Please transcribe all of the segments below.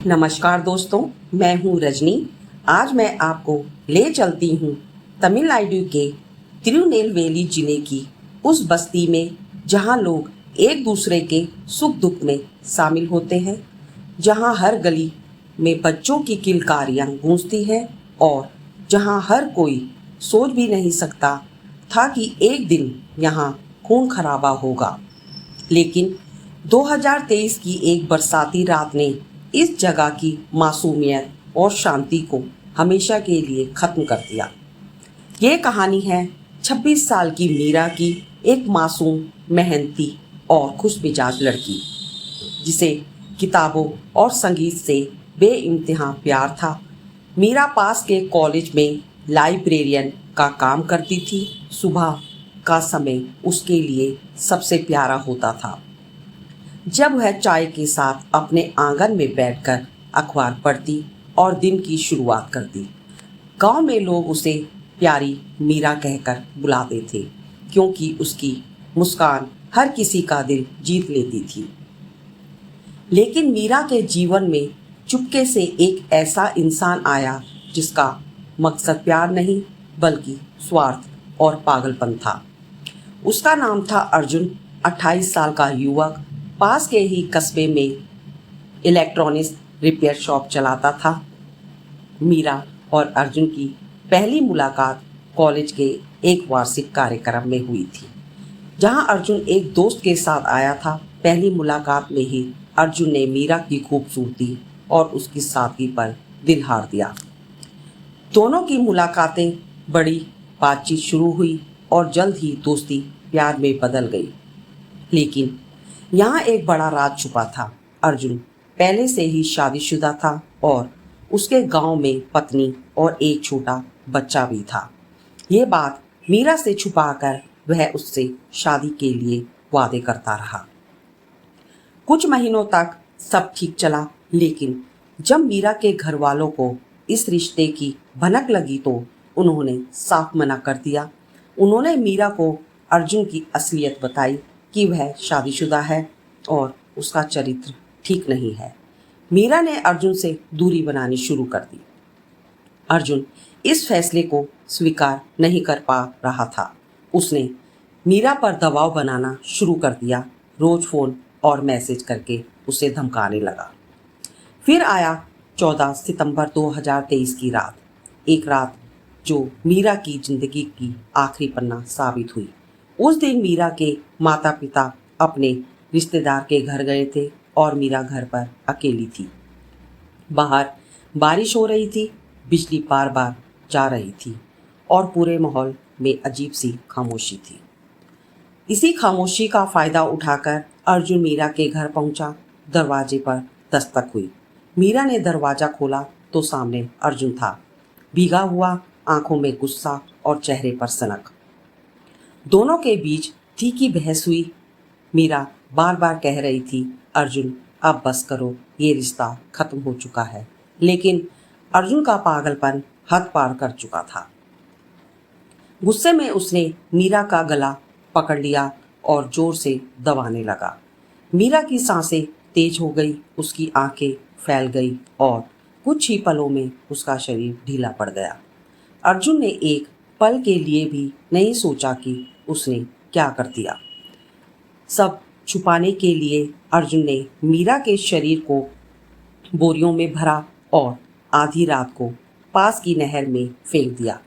नमस्कार दोस्तों, मैं हूँ रजनी। आज मैं आपको ले चलती हूँ तमिलनाडु के तिरुनेलवेली जिले की उस बस्ती में जहाँ लोग एक दूसरे के सुख दुख में शामिल होते हैं, जहाँ हर गली में बच्चों की किलकारियाँ गूंजती हैं और जहाँ हर कोई सोच भी नहीं सकता था कि एक दिन यहाँ खून खराबा होगा। लेकिन 2023 की एक बरसाती रात ने इस जगह की मासूमियत और शांति को हमेशा के लिए खत्म कर दिया। ये कहानी है 26 साल की मीरा की, एक मासूम, मेहनती और खुशमिजाज लड़की जिसे किताबों और संगीत से बेइंतहा प्यार था। मीरा पास के कॉलेज में लाइब्रेरियन का काम करती थी। सुबह का समय उसके लिए सबसे प्यारा होता था, जब वह चाय के साथ अपने आंगन में बैठकर अखबार पढ़ती और दिन की शुरुआत करती। गांव में लोग उसे प्यारी मीरा कहकर बुलाते थे, क्योंकि उसकी मुस्कान हर किसी का दिल जीत लेती थी। लेकिन मीरा के जीवन में चुपके से एक ऐसा इंसान आया जिसका मकसद प्यार नहीं बल्कि स्वार्थ और पागलपन था। उसका नाम था अर्जुन। 28 साल का युवक पास के ही कस्बे में इलेक्ट्रॉनिक्स रिपेयर शॉप चलाता था। मीरा और अर्जुन की पहली मुलाकात कॉलेज के एक वार्षिक कार्यक्रम में हुई थी, जहां अर्जुन एक दोस्त के साथ आया था। पहली मुलाकात में ही अर्जुन ने मीरा की खूबसूरती और उसकी सादगी पर दिल हार दिया। दोनों की मुलाकातें बड़ी बातचीत शुरू हुई और जल्द ही दोस्ती प्यार में बदल गई। लेकिन यहाँ एक बड़ा राज छुपा था। अर्जुन पहले से ही शादीशुदा था और उसके गांव में पत्नी और एक छोटा बच्चा भी था। ये बात मीरा से छुपाकर वह उससे शादी के लिए वादे करता रहा। कुछ महीनों तक सब ठीक चला, लेकिन जब मीरा के घर वालों को इस रिश्ते की भनक लगी तो उन्होंने साफ मना कर दिया। उन्होंने मीरा को अर्जुन की असलियत बताई कि वह शादीशुदा है और उसका चरित्र ठीक नहीं है। मीरा ने अर्जुन से दूरी बनानी शुरू कर दी। अर्जुन इस फैसले को स्वीकार नहीं कर पा रहा था। उसने मीरा पर दबाव बनाना शुरू कर दिया, रोज फोन और मैसेज करके उसे धमकाने लगा। फिर आया 14 सितंबर 2023 की रात, एक रात जो मीरा की जिंदगी की आखिरी पन्ना साबित हुई। उस दिन मीरा के माता पिता अपने रिश्तेदार के घर गए थे और मीरा घर पर अकेली थी। बाहर बारिश हो रही थी, बिजली बार बार जा रही थी और पूरे माहौल में अजीब सी खामोशी थी। इसी खामोशी का फायदा उठाकर अर्जुन मीरा के घर पहुंचा। दरवाजे पर दस्तक हुई। मीरा ने दरवाजा खोला तो सामने अर्जुन था, भीगा हुआ, आंखों में गुस्सा और चेहरे पर सनक। दोनों के बीच तीखी बहस हुई। मीरा बार बार कह रही थी, अर्जुन अब बस करो, ये रिश्ता खत्म हो चुका है। लेकिन अर्जुन का पागलपन हद पार कर चुका था। गुस्से में उसने मीरा का गला पकड़ लिया और जोर से दबाने लगा। मीरा की सांसें तेज हो गई, उसकी आंखें फैल गई और कुछ ही पलों में उसका शरीर ढीला पड़ गया। अर्जुन ने एक पल के लिए भी नहीं सोचा कि उसने क्या कर दिया। सब छुपाने के लिए अर्जुन ने मीरा के शरीर को बोरियों में भरा और आधी रात को पास की नहर में फेंक दिया।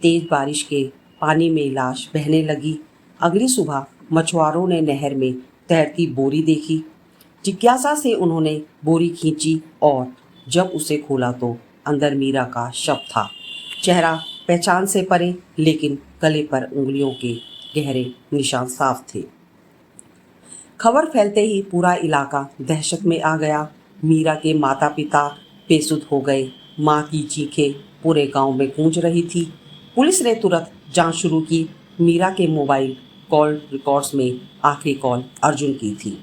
तेज बारिश के पानी में लाश बहने लगी। अगली सुबह मछुआरों ने नहर में तैरती बोरी देखी। जिज्ञासा से उन्होंने बोरी खींची और जब उसे खोला तो अंदर मीरा का शव था। चेहरा पहचान से परे, लेकिन गले पर उंगलियों के गहरे निशान साफ थे। खबर फैलते ही पूरा इलाका दहशत में आ गया। मीरा के माता पिता बेसुध हो गए। माँ की चीखें पूरे गांव में गूंज रही थी। पुलिस ने तुरंत जांच शुरू की। मीरा के मोबाइल कॉल रिकॉर्ड्स में आखिरी कॉल अर्जुन की थी।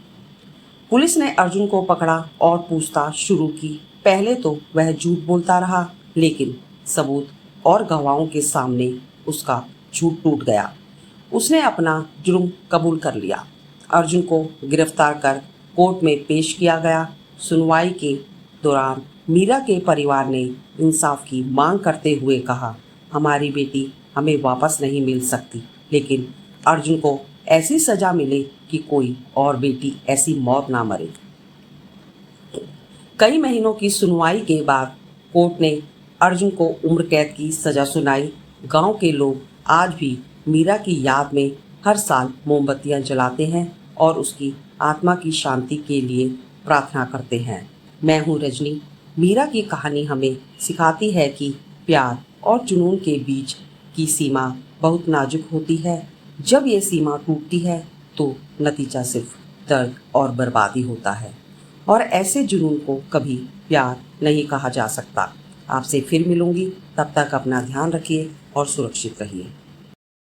पुलिस ने अर्जुन को पकड़ा और पूछताछ शुरू की। पहले तो वह झूठ बोलता रहा, लेकिन सबूत और गवाहों के सामने उसका झूठ टूट गया। उसने अपना जुर्म कबूल कर लिया। अर्जुन को गिरफ्तार कर कोर्ट में पेश किया गया। सुनवाई के दौरान मीरा के परिवार ने इंसाफ की मांग करते हुए कहा, हमारी बेटी हमें वापस नहीं मिल सकती, लेकिन अर्जुन को ऐसी सजा मिले कि कोई और बेटी ऐसी मौत ना मरे। कई महीनों की सुनवाई के बाद कोर्ट ने अर्जुन को उम्र कैद की सजा सुनाई। गांव के लोग आज भी मीरा की याद में हर साल मोमबत्तियां जलाते हैं और उसकी आत्मा की शांति के लिए प्रार्थना करते हैं। मैं हूँ रजनी। मीरा की कहानी हमें सिखाती है कि प्यार और जुनून के बीच की सीमा बहुत नाजुक होती है। जब ये सीमा टूटती है तो नतीजा सिर्फ दर्द और बर्बादी होता है, और ऐसे जुनून को कभी प्यार नहीं कहा जा सकता। आपसे फिर मिलूंगी, तब तक अपना ध्यान रखिए और सुरक्षित रहिए।